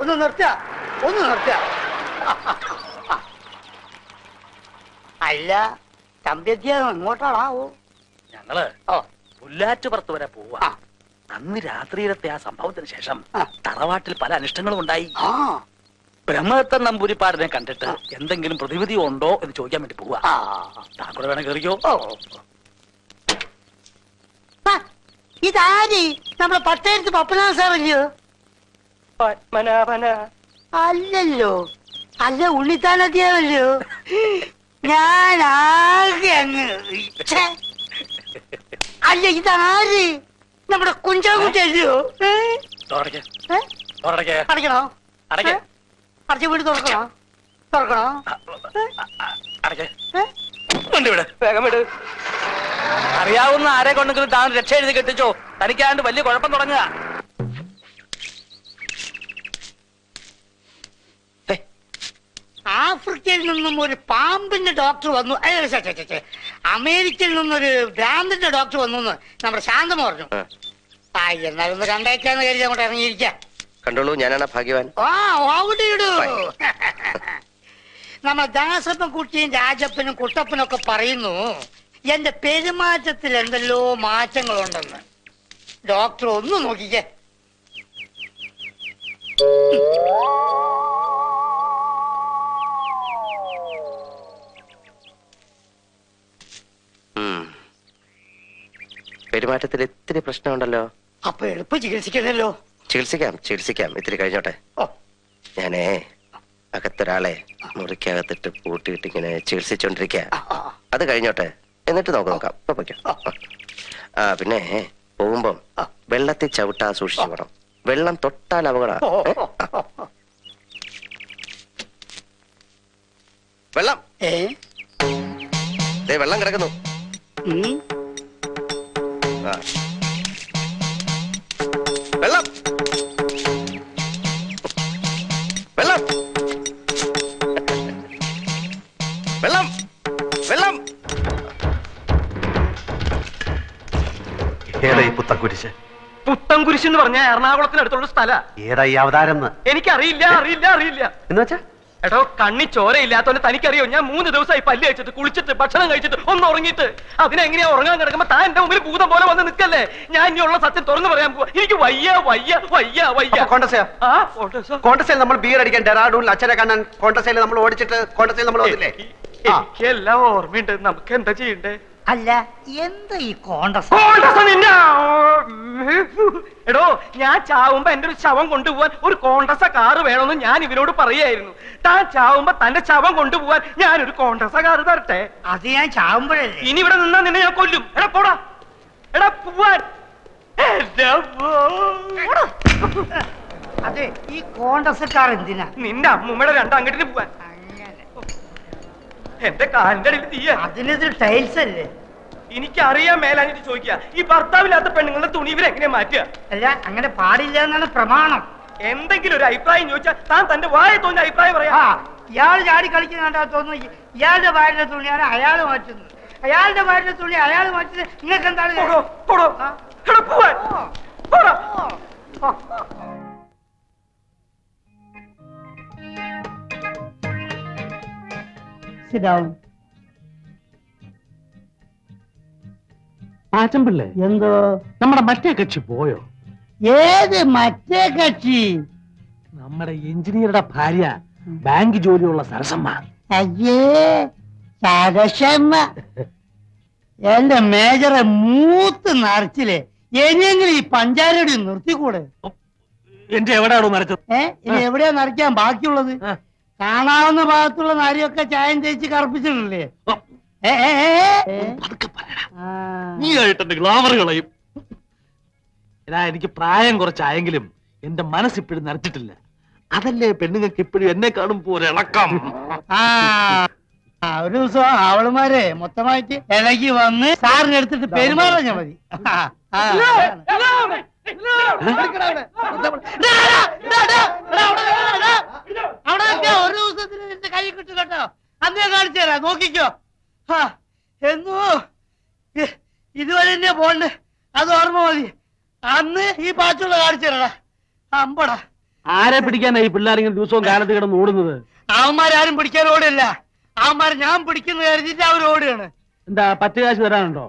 ഒന്ന് നിർത്തുക, ഒന്ന് നിർത്തുക. അല്ല തമ്പ്യത്യാ ഇങ്ങോട്ടാണാവോ? ഞങ്ങള് പുല്ലാറ്റുപുറത്ത് വരെ പോവാ. അന്ന് രാത്രിയിലത്തെ ആ സംഭവത്തിന് ശേഷം തറവാട്ടിൽ പല അനിഷ്ടങ്ങളും ഉണ്ടായി. ബ്രഹ്മദത്തൻ നമ്പൂരിപ്പാടിനെ കണ്ടിട്ട് എന്തെങ്കിലും പ്രതിവിധി ഉണ്ടോ എന്ന് ചോദിക്കാൻ വേണ്ടി പോവാ. താങ്കൂടെ വേണം കയറിയോ? ഇതാര്? നമ്മുടെ പട്ടേരത്ത് പപ്പനാഥ സാറല്ലയോ? അല്ലല്ലോ. അല്ല ഉണ്ണിത്താനത്തിയാവല്ലോ. ഞാൻ ആകെ അങ്ങ് അല്ല ഇതാര്? നമ്മുടെ കുഞ്ചാകുട്ടിയല്ലയോ? അടയ്ക്കണോ? അടച്ച വീട് തുറക്കണോ? തുറക്കണോ? വേഗം വിട്. അറിയാവുന്ന ആരെ കൊണ്ടെങ്കിലും താൻ രക്ഷ എഴുതി കെട്ടിച്ചോ. തനിക്കാണ്ട് വലിയ കുഴപ്പം തുടങ്ങുക. ആഫ്രിക്കയിൽ നിന്നും ഒരു പാമ്പിന്റെ ഡോക്ടർ വന്നു. അമേരിക്കയിൽ നിന്നൊരു ഭ്രാന്തിന്റെ ഡോക്ടർ വന്നു എന്ന് നമ്മുടെ ശാന്തം പറഞ്ഞു. എന്നാലൊന്ന് കണ്ടേക്കാന്ന് കരുതി അങ്ങോട്ട് ഇറങ്ങിയിരിക്കാം. കണ്ടോളൂ, ഞാനാണ് ഭാഗ്യവാൻ. നമ്മുടെ ദാസപ്പൻ കുട്ടിയും രാജപ്പനും കുട്ടപ്പനും ഒക്കെ പറയുന്നു എന്റെ പെരുമാറ്റത്തിൽ എന്തെല്ലോ മാറ്റങ്ങളുണ്ടെന്ന്. ഡോക്ടർ ഒന്ന് നോക്കിക്കേ. പെരുമാറ്റത്തിൽ ഇത്തിരി പ്രശ്നമുണ്ടല്ലോ. അപ്പൊ എളുപ്പം ചികിത്സിക്കണല്ലോ. ചികിത്സിക്കാം. ഇത്തിരി കഴിഞ്ഞോട്ടെ. ഞാനേ അകത്തൊരാളെ മുറിക്കകത്തിട്ട് പൂട്ടിയിട്ട് ഇങ്ങനെ ചികിത്സിച്ചോണ്ടിരിക്ക. അത് കഴിഞ്ഞോട്ടെ, എന്നിട്ട് നോക്കാം. പിന്നെ പോകുമ്പം വെള്ളത്തിൽ ചവിട്ടാ സൂക്ഷിച്ചു വേണം. വെള്ളം തൊട്ടാൽ അപകടം. വെള്ളം വെള്ളം കിടക്കുന്നു. വെള്ളം വെള്ളം വെള്ളം വെള്ളം. ഏതായി പുത്തൻകുരിശ്? പുത്തൻകുരിശ് എന്ന് പറഞ്ഞ എറണാകുളത്തിനടുത്തുള്ള സ്ഥല. ഏതായി അവതാരം? എനിക്കറിയില്ല. എന്ന് വെച്ചാ എടോ, കണ്ണി ചോരയില്ലാത്തോണ്ട് തനിക്കറിയോ? ഞാൻ 3 ദിവസമായി പല്ല് കഴിച്ചിട്ട്, കുളിച്ചിട്ട്, ഭക്ഷണം കഴിച്ചിട്ട്, ഒന്ന് ഉറങ്ങിയിട്ട്. അതിനെങ്ങനെയാ ഉറങ്ങാൻ കിടക്കുമ്പോ താൻ എന്റെ മുമ്പിൽ ഭൂതം പോലെ വന്ന് നിൽക്കല്ലേ? ഞാൻ ഇനിയുള്ള സത്യം തുറന്നു പറയാൻ പോവാ. എനിക്ക് വയ്യ. കോൺഗ്രസിൽ നമ്മൾ ബീർ അടിക്കാൻ ഡെറാഡൂണിൽ അച്ഛനെ കാണാൻ കോൺഗ്രസിൽ നമ്മൾ ഓടിച്ചിട്ട് കോൺഗ്രസിൽ നമ്മൾ വന്നില്ലേ? എനിക്കെല്ലാം ഓർമ്മയുണ്ട്. നമുക്ക് എന്താ ചെയ്യണ്ടേ? അല്ല എന്താ ഈ കോൺഗ്രസ്? എടോ, ഞാൻ ചാവുമ്പോ എന്റെ ഒരു ശവം കൊണ്ടുപോവാൻ ഒരു കോൺഗ്രസ് കാറ് വേണമെന്ന് ഞാൻ ഇവരോട് പറയായിരുന്നു. താൻ ചാവുമ്പോ തന്റെ ശവം കൊണ്ടുപോവാൻ ഞാനൊരു കോൺഗ്രസ് കാറ് തരട്ടെ? അത് ഞാൻ ചാവുമ്പോഴേ. ഇനി ഇവിടെ നിന്നാ നിന്നെ ഞാൻ കൊല്ലും. എടാ പോടാ, എടാ പോവാൻ. അതെ, ഈ കോൺഗ്രസ്സുകാർ എന്തിനാ? നിന്റെ അമ്മൂമ്മയുടെ 2 അങ്കട്ടിന് പോവാൻ. എന്റെ കാലിന്റെ അടിയിൽ തീയ. അതിനൊരു ടൈൽസ് അല്ലേ? എനിക്കറിയാൻ മേലാഞ്ഞിട്ട് ചോദിക്കുക, ഈ ഭർത്താവില്ലാത്ത പെണ്ണുങ്ങളുടെ തുണി ഇവരെങ്ങനെ മാറ്റുക? അല്ല, അങ്ങനെ പാടില്ല എന്നാണ് പ്രമാണം. എന്തെങ്കിലും ഒരു അഭിപ്രായം ചോദിച്ചാൽ താൻ തന്റെ വായ തോന്നിയ അഭിപ്രായം പറയാ. ഇയാൾ ചാടി കളിക്കുന്നുണ്ടാ തോന്നുന്നു. ഇയാളുടെ വാരിലെ തുണിയാണ് അയാൾ മാറ്റുന്നത്, അയാളുടെ വാരിലെ തുണി അയാൾ മാറ്റുന്നത്. നിങ്ങൾക്ക് എന്താണ്? ആച്ചമ്പിള്ളേ, എന്തോ നമ്മുടെ മറ്റേ കക്ഷി പോയോ? ഏത് മറ്റേ കക്ഷി? നമ്മുടെ എഞ്ചിനീയറുടെ ഭാര്യ, ബാങ്ക് ജോലിയുള്ള സരസമ്മ. അയ്യേ, സരസമ്മ എന്റെ മേജറെ മൂത്ത് നിറച്ചില്ലേ? ഇനിയെങ്കിലും ഈ പഞ്ചാരടി നിർത്തിക്കൂടെ? എന്റെ എവിടെയാണോ നരച്ചത്? ഇനി എവിടെയാ നരയ്ക്കാൻ ബാക്കിയുള്ളത്? കാണാവുന്ന ഭാഗത്തുള്ള നാരിയൊക്കെ ചായം തേച്ച് കറുപ്പിച്ചിട്ടില്ലേ? നീ ആയിട്ട് ഗ്ലാമർ കളയും. എടാ, എനിക്ക് പ്രായം കുറച്ചായെങ്കിലും എന്റെ മനസ്സിപ്പോഴും നരച്ചിട്ടില്ല. അതല്ലേ പെണ്ണുങ്ങൾക്ക് ഇപ്പോഴും എന്നെ കാണുമ്പോ ഒരിളക്കം. ഒരു ദിവസം അവളുമാരെ മൊത്തമായിട്ട് ഇളകി വന്ന് സാറിന് എടുത്തിട്ട് പെരുമാറാ മതി. അവിടെ ഒരു ദിവസത്തിന് എന്റെ കൈ കിട്ടും കേട്ടോ. അന്നേ കാണിച്ചു തരാം, നോക്കിക്കോ. എന്നോ ഇതുവരെ തന്നെ പോണ്ട്, അത് ഓർമ്മ മതി. അന്ന് ഈ പാച്ചുള്ള കാണിച്ചു തരടാ. അമ്പടാ, ആരെ പിടിക്കാനാ ഈ പിള്ളേരെങ്കിലും ദിവസവും കാലത്ത് കിടന്ന് ഓടുന്നത്? അവന്മാരും പിടിക്കാൻ ഓടില്ല. അവന്മാർ ഞാൻ പിടിക്കുന്ന കരുതിട്ട് അവർ ഓടുകയാണ്. എന്താ പത്ത് കാശ് തരാനുണ്ടോ?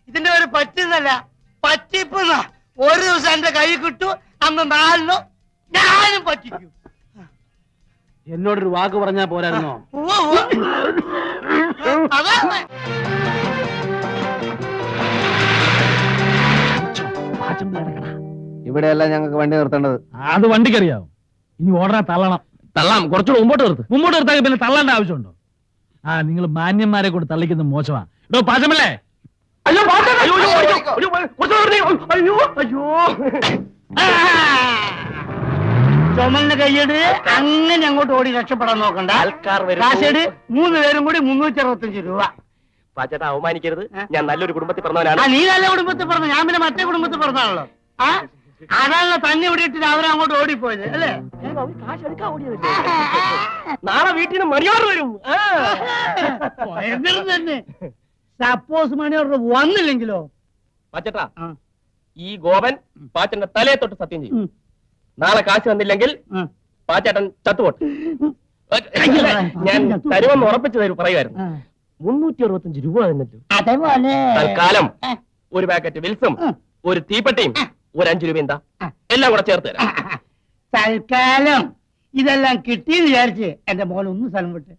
ഇതിന്റെ ഒരു പറ്റുന്നല്ല, പറ്റിപ്പുന്ന. ഒരു ദിവസം എന്റെ കൈ കിട്ടു, അന്ന് 4 ഞാനും പറ്റിക്കും. എന്നോടൊരു വാക്ക് പറഞ്ഞാ പോരായിരുന്നോ? അതാ ഇവിടെയല്ല ഞങ്ങൾക്ക് വണ്ടി നിർത്തേണ്ടത്. അത് വണ്ടിക്കറിയാവും. ഇനി ഓടനെ തള്ളണം. തള്ളാം, കുറച്ചുകൂടെ മുമ്പോട്ട് നിർത്ത്. മുമ്പോട്ട് നിർത്താൻ പിന്നെ തള്ളേണ്ട ആവശ്യമുണ്ടോ? നിങ്ങൾ മാന്യന്മാരെ കൊണ്ട് തള്ളിക്കുന്നത് മോശമാണ്. ഇടോ പാചമല്ലേ? അയ്യോ ചുമലിന് കൈയ്യട് അങ്ങനെ അങ്ങോട്ട് ഓടി രക്ഷപ്പെടാൻ നോക്കണ്ട. കാശേട് 3 പേരും കൂടി 365 രൂപ. പാച്ചേട്ടാ അവമാനിക്കരുത്, ഞാൻ നല്ലൊരു കുടുംബത്തിൽ പറഞ്ഞവനാണ്. നീ നല്ല കുടുംബത്തിൽ പറഞ്ഞു, ഞാൻ പിന്നെ മറ്റേ കുടുംബത്തിൽ പറഞ്ഞാണല്ലോ. അതാണല്ലോ തന്നെ ഇവിടെ ഇട്ടിട്ട് അവരങ്ങോട്ട് ഓടിപ്പോയത് അല്ലേ? നാളെ വീട്ടിൽ നിന്ന് മണിയോർ വരും. തന്നെ സപ്പോസ് മണിയോർ വന്നില്ലെങ്കിലോ? പാച്ചേട്ടാ, ഈ ഗോപൻ പാച്ചന്റെ തലയെ തൊട്ട് സത്യം ചെയ്യും. നാളെ കാശ് വന്നില്ലെങ്കിൽ പാച്ചേട്ടൻ ചത്തുപോട്ടെ. ഞാൻ തരുമെന്ന് ഉറപ്പിച്ചു തരും പറയുമായിരുന്നു. 365 രൂപ തന്നല്ലോ. അതേപോലെ തൽക്കാലം ഒരു പാക്കറ്റ് വിൽസും ഒരു തീപ്പെട്ടിയും ഒരു 5 രൂപ എന്താ എല്ലാം കൂടെ ചേർത്ത് തരാം. തൽക്കാലം ഇതെല്ലാം കിട്ടിയെന്ന് വിചാരിച്ച് എന്റെ മോൻ ഒന്ന് സ്ഥലം വിട്ട്.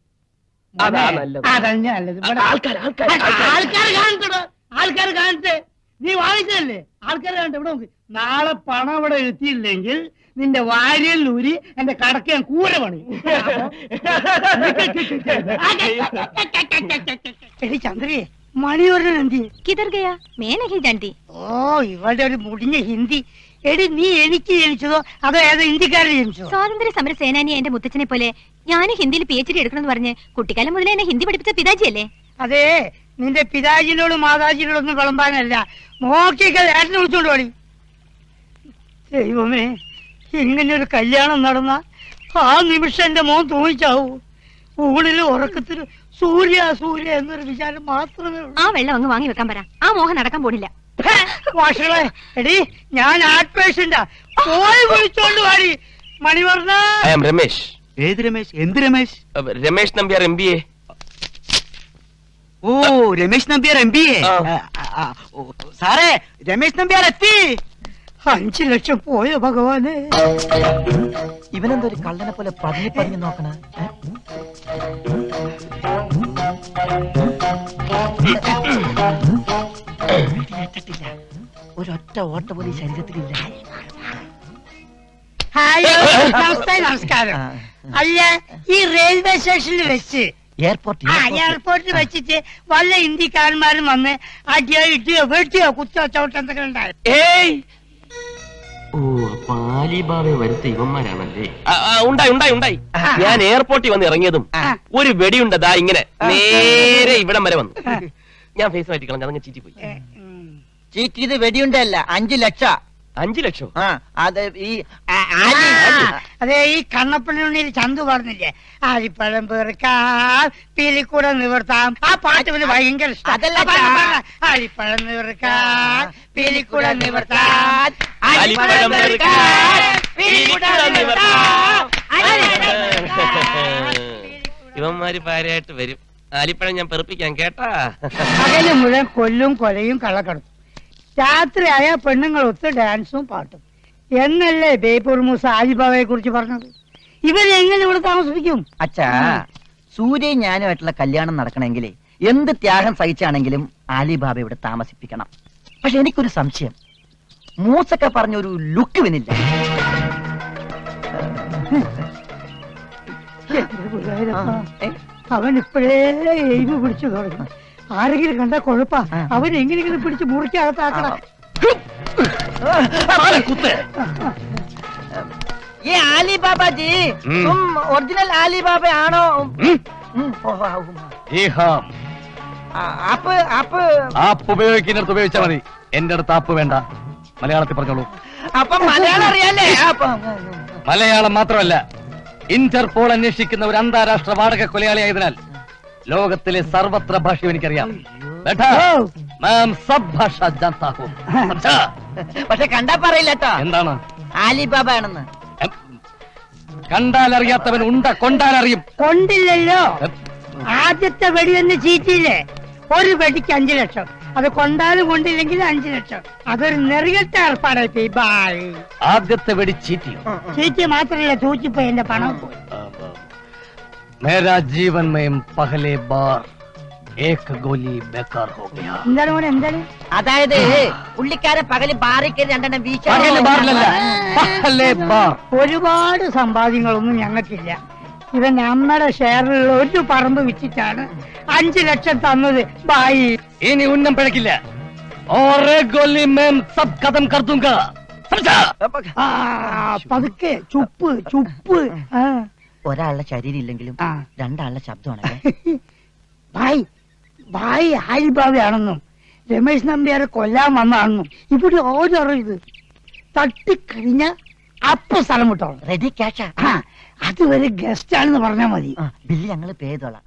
അതാ നല്ലത്. അതന്നെ നല്ലത്. ആൾക്കാർ കാണട്ടെ. നീ വാങ്ങിച്ചതല്ലേ? ആൾക്കാർ കാണട്ടെ. ഇവിടെ നോക്ക്. നാളെ പണം ഇവിടെ എത്തിയില്ലെങ്കിൽ നിന്റെ വാരിയിൽ ഊരി എന്റെ കടക്ക് ഞാൻ കൂര പണി. എടി ചന്ദ്രയെ, മണിയോരൻ എന്തി? किधर गया? मैं नहीं जानती. ഓ, ഇവളുടെ ഒരു മുടിഞ്ഞ ഹിന്ദി. എടി, നീ എനിക്ക് ജനിച്ചതോ അതോ ഏതോ ഇന്ത്യക്കാരിൽ ജനിച്ചതോ? സ്വാതന്ത്ര്യ സമര സേനാനി എന്റെ മുത്തച്ഛനെ പോലെ ഞാൻ ഹിന്ദിയിൽ PhD എടുക്കണമെന്ന് പറഞ്ഞ് കുട്ടിക്കാലം മുതലേ എന്നെ ഹിന്ദി പഠിപ്പിച്ച പിതാജിയല്ലേ? അതെ, നിന്റെ പിതാജിനോടും മാതാജിനോടൊന്നും വിളമ്പാനല്ല, മോക്കിക്കൽ ഏട്ടനെ വിളിച്ചോണ്ട് പോടി. ദൈവമേ, ഇങ്ങനെ ഒരു കല്യാണം നടന്ന ആ നിമിഷം എന്റെ മോൻ തൂങ്ങിച്ചാവൂ. ഊണിലും ഉറക്കത്തിലും സൂര്യ സൂര്യ എന്നൊരു വിചാരം മാത്രമേ ഉള്ളൂ. ആ വെള്ളം അങ്ങ് വാങ്ങി വെക്കാൻ പറ. ആ മോഹം നടക്കാൻ പോണില്ല. വാഷകളെ, എടി ഞാൻ ആർട്ട് പേഷ്യന്റാ, പോയി വിളിച്ചോണ്ട് വാടി. മണിവർണ്ണ. രമേശ്. ഏത് രമേശ്? എന്ത് രമേശ്? രമേശ് നമ്പ്യാർ MBA. ഓ, രമേശ് നമ്പ്യാർ MBA. സാറേ, രമേശ് നമ്പ്യാർ എത്തി. 5 ലക്ഷം പോയോ ഭഗവാനെ? ഇവനെന്തോ ഒരു കള്ളനെ പോലെ പതിഞ്ഞു പതിഞ്ഞു നോക്കണ. ഒരൊറ്റ ഓട്ട പോലും ഈ ശരീരത്തിലില്ല. നമസ്കാരം. അല്ല, ഈ റെയിൽവേ സ്റ്റേഷനിൽ വെച്ച് എയർപോർട്ടിൽ വെച്ചിട്ട് വല്ല ഇന്ത്യക്കാരന്മാരും വന്ന് അടിയോ ഇടിയോ വെട്ടിയോ കുത്തിയോ ചവിട്ടോ എന്തൊക്കെ ഉണ്ടായി? ഓ, അപ്പൊ ആലിബാബയെ വരുത്ത ഇവന്മാരാണല്ലേ? ഉണ്ടായി. ഞാൻ എയർപോർട്ടിൽ വന്ന് ഇറങ്ങിയതും ഒരു വെടിയുണ്ട് ദാ ഇങ്ങനെ നേരെ ഇവിടം വരെ വന്നു. ഞാൻ ഫേസ് മാറ്റി കളഞ്ഞു, അതങ്ങ് ചീറ്റി പോയി. ചീറ്റിയത് വെടിയുണ്ടല്ല, 5 ലക്ഷം. 5 ലക്ഷം? അതെ, ഈ കണ്ണപ്പള്ളിയിൽ ചന്തു പറഞ്ഞില്ലേ, ആലിപ്പഴം പെറുക്കാം പീലിക്കൂടെ നിവർത്താം. ആ പാട്ട് പിന്നെ ഭയങ്കര ഇഷ്ടം. ആലിപ്പഴം നിവർക്കാം പീലിക്കൂടെ നിവർത്താം. ഇവന്മാര് പാരായിട്ട് വരും. ആലിപ്പഴം ഞാൻ പെറുപ്പിക്കാൻ കേട്ടാ. പകല് മുഴുവൻ കൊല്ലും കൊലയും കള്ളക്കടത്തും. രാത്രിയായ പെണ്ണുങ്ങൾ ഒത്ത് ഡാൻസും പാട്ടും എന്നല്ലേ ബേപ്പൂർ മൂസ ആലിബാബയെ കുറിച്ച് പറഞ്ഞത്? ഇവരെങ്ങനെ ഇവിടെ താമസിപ്പിക്കും? അച്ഛാ, സൂര്യയും ഞാനുമായിട്ടുള്ള കല്യാണം നടക്കണമെങ്കിലേ എന്ത് ത്യാഗം സഹിച്ചാണെങ്കിലും ആലിബാബ ഇവിടെ താമസിപ്പിക്കണം. പക്ഷെ എനിക്കൊരു സംശയം, മൂസൊക്കെ പറഞ്ഞൊരു ലുക്ക് വന്നില്ല. അവൻ ഇപ്പോഴേ എയ്വ് പിടിച്ചു തുടങ്ങി. ആരെങ്കിലും കണ്ടാ കുഴപ്പാ. അവരെങ്ങനെയെങ്കിലും പിടിച്ച് മുറിക്കകത്താക്കണം. ये आली बाबा जी, तुम ओरिजिनल आली बाबा आनो? ആപ്പ് ഉപയോഗിക്കുന്നിടത്ത് ഉപയോഗിച്ചാൽ മതി. എന്റെ അടുത്ത് ആപ്പ് വേണ്ട. മലയാളത്തിൽ പറഞ്ഞോളൂ. അപ്പൊ മലയാളം അറിയാലേ? മലയാളം മാത്രമല്ല, ഇന്റർപോൾ അന്വേഷിക്കുന്ന ഒരു അന്താരാഷ്ട്ര വാടക കൊലയാളിയായതിനാൽ ലോകത്തിലെ സർവത്ര ഭാഷയും എനിക്കറിയാം. പക്ഷെ കണ്ടാ പറയില്ല കേട്ടോ എന്താണ് ആലിബാബ ആണെന്ന്. കണ്ടാലറിയാത്തവൻ ഉണ്ട കൊണ്ടാലറിയും. കൊണ്ടില്ലല്ലോ. ആദ്യത്തെ വെടി ഒന്ന് ചീറ്റിയില്ലേ, ഒരു വെടിക്ക് 5 ലക്ഷം. അത് കൊണ്ടാലും കൊണ്ടില്ലെങ്കിൽ 5 ലക്ഷം. അതൊരു നെറികെട്ട ഏർപ്പാടായി. ബായ്. ആദ്യത്തെ വെടി ചീറ്റിയോ? ചീറ്റി മാത്രല്ല, തൂച്ചിപ്പോയി എന്റെ പണം പോയി. മേരാ ജീവൻ മേം പഹലെ ബാർ ഏക് ഗോലി ബേക്കാർ ഹോ ഗയാ. എന്താണ് മോനെ, എന്താണ്? അതായത് പുള്ളിക്കാരൻ പകല് ബാറിക്ക് 2 വീശ. പകല് ബാറിലല്ല, പഹലെ ബാർ. ഒരുപാട് സമ്പാദ്യങ്ങളൊന്നും ഞങ്ങൾക്കില്ല. ഇവൻ നമ്മുടെ ഷെയറിലുള്ള ഒരു പറമ്പ് വിറ്റിട്ടാണ് 5 ലക്ഷം തന്നത്. ബായി. ഇനി ഉന്നം പിഴക്കില്ല. और एक गोली में सब खत्म कर दूंगा, समझा? പതുക്കെ, ചുപ്പ് ചുപ്പ്. ഒരാളുടെ ശരീരം ഇല്ലെങ്കിലും 2 ആളുടെ ശബ്ദമാണല്ലേ. ഭായ് ഭായ് ആലിബാബയാണെന്നും രമേശ് നമ്പ്യാരെ കൊല്ലാൻ വന്നാണെന്നും ഇവിടെ ഓരോ ഇത് തട്ടിക്കഴിഞ്ഞ അപ്പൊ സ്ഥലം വിട്ടോളാം. റെഡി ക്യാഷാ. അതുവരെ ഗസ്റ്റ് ആണെന്ന് പറഞ്ഞാൽ മതി. ബില്ല് ഞങ്ങൾ പേ ചെയ്തോളാം.